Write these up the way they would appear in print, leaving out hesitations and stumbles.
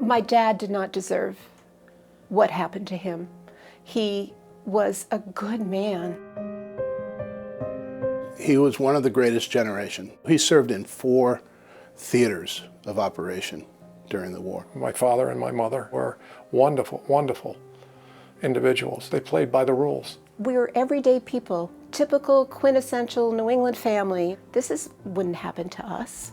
My dad did not deserve what happened to him. He was a good man. He was one of the greatest generation. He served in 4 theaters of operation during the war. My father and my mother were wonderful, wonderful individuals. They played by the rules. We were everyday people, typical, quintessential New England family. Wouldn't happen to us.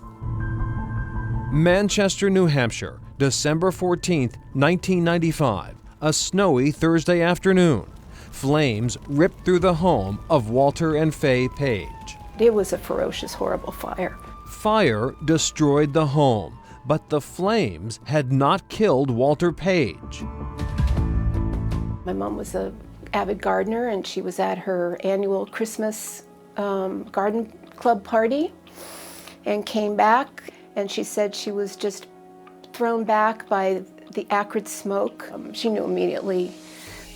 Manchester, New Hampshire, December 14th, 1995, a snowy Thursday afternoon. Flames ripped through the home of Walter and Fay Page. It was a ferocious, horrible fire. Fire destroyed the home, but the flames had not killed Walter Page. My mom was an avid gardener, and she was at her annual Christmas garden club party and came back, and she said she was just thrown back by the acrid smoke. She knew immediately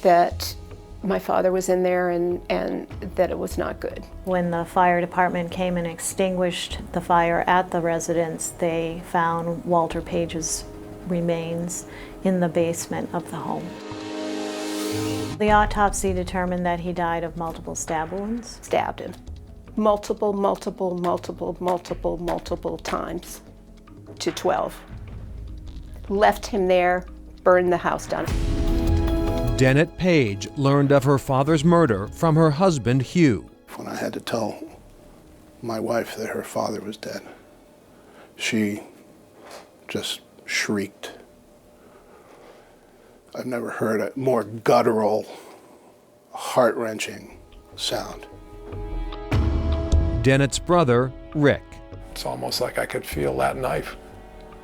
that my father was in there and that it was not good. When the fire department came and extinguished the fire at the residence, they found Walter Page's remains in the basement of the home. The autopsy determined that he died of multiple stab wounds. Stabbed him multiple times to 12. Left him there, burned the house down. Dennett Page learned of her father's murder from her husband, Hugh. When I had to tell my wife that her father was dead, she just shrieked. I've never heard a more guttural, heart-wrenching sound. Dennett's brother, Rick. It's almost like I could feel that knife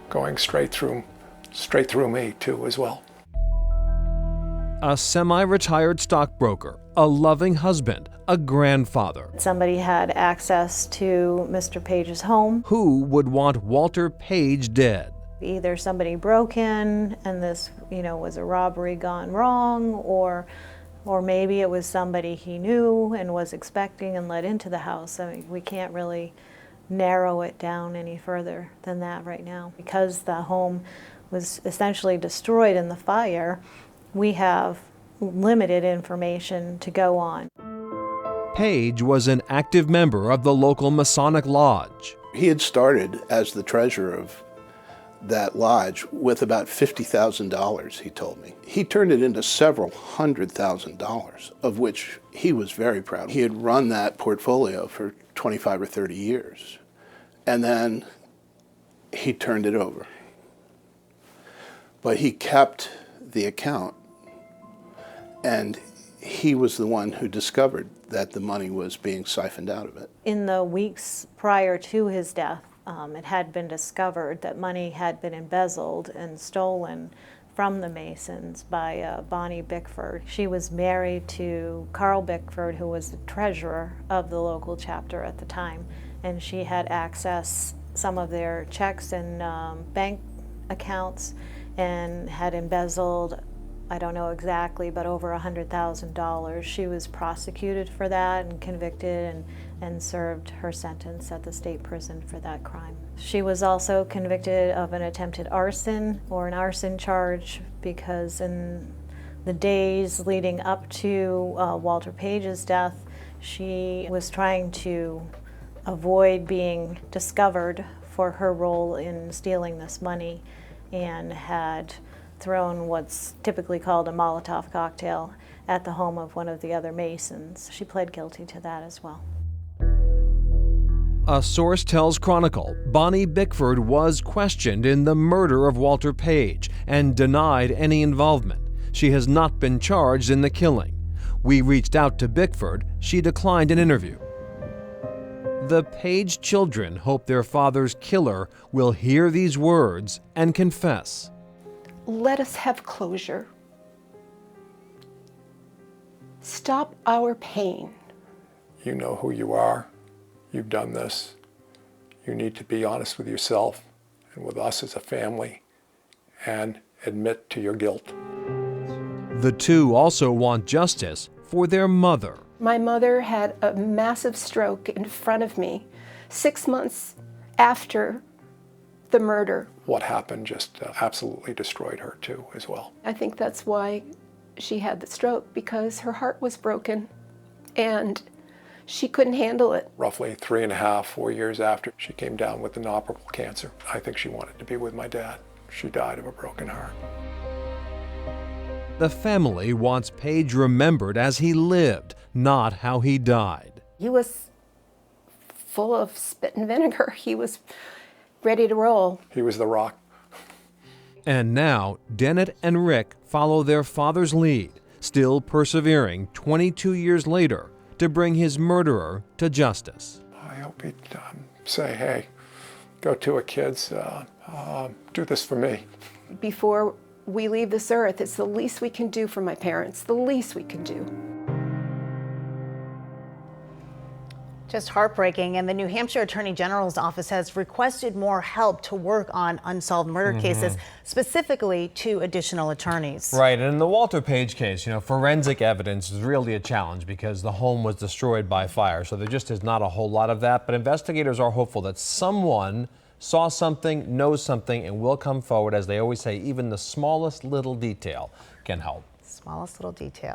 going straight through me too as well. A semi-retired stockbroker, a loving husband, a grandfather. Somebody had access to Mr. Page's home. Who would want Walter Page dead? Either somebody broke in and this, was a robbery gone wrong, or maybe it was somebody he knew and was expecting and let into the house. I mean, we can't really narrow it down any further than that right now. Because the home was essentially destroyed in the fire, we have limited information to go on. Page was an active member of the local Masonic Lodge. He had started as the treasurer of that lodge with about $50,000, he told me. He turned it into several $100,000, of which he was very proud. He had run that portfolio for 25 or 30 years, and then he turned it over. But he kept the account, and he was the one who discovered that the money was being siphoned out of it. In the weeks prior to his death, it had been discovered that money had been embezzled and stolen from the Masons by Bonnie Bickford. She was married to Carl Bickford, who was the treasurer of the local chapter at the time, and she had access some of their checks and bank accounts and had embezzled, I don't know exactly, but over $100,000. She was prosecuted for that and convicted and served her sentence at the state prison for that crime. She was also convicted of an attempted arson or an arson charge because in the days leading up to Walter Page's death, she was trying to avoid being discovered for her role in stealing this money and had thrown what's typically called a Molotov cocktail at the home of one of the other Masons. She pled guilty to that as well. A source tells Chronicle Bonnie Bickford was questioned in the murder of Walter Page and denied any involvement. She has not been charged in the killing. We reached out to Bickford. She declined an interview. The Page children hope their father's killer will hear these words and confess. Let us have closure. Stop our pain. You know who you are. You've done this. You need to be honest with yourself and with us as a family and admit to your guilt. The two also want justice for their mother. My mother had a massive stroke in front of me 6 months after the murder. What happened just absolutely destroyed her too, as well. I think that's why she had the stroke, because her heart was broken and she couldn't handle it. Roughly 3.5, 4 years after, she came down with inoperable cancer. I think she wanted to be with my dad. She died of a broken heart. The family wants Page remembered as he lived, not how he died. He was full of spit and vinegar. He was ready to roll. He was the rock. And now, Dennett and Rick follow their father's lead, still persevering 22 years later to bring his murderer to justice. I hope he'd say, hey, go to it, kids. Do this for me. Before we leave this earth, it's the least we can do for my parents, the least we can do. Just heartbreaking, and the New Hampshire Attorney General's office has requested more help to work on unsolved murder cases, specifically to additional attorneys. Right, and in the Walter Page case, forensic evidence is really a challenge because the home was destroyed by fire, so there just is not a whole lot of that, but investigators are hopeful that someone saw something, knows something, and will come forward. As they always say, even the smallest little detail can help. Smallest little detail.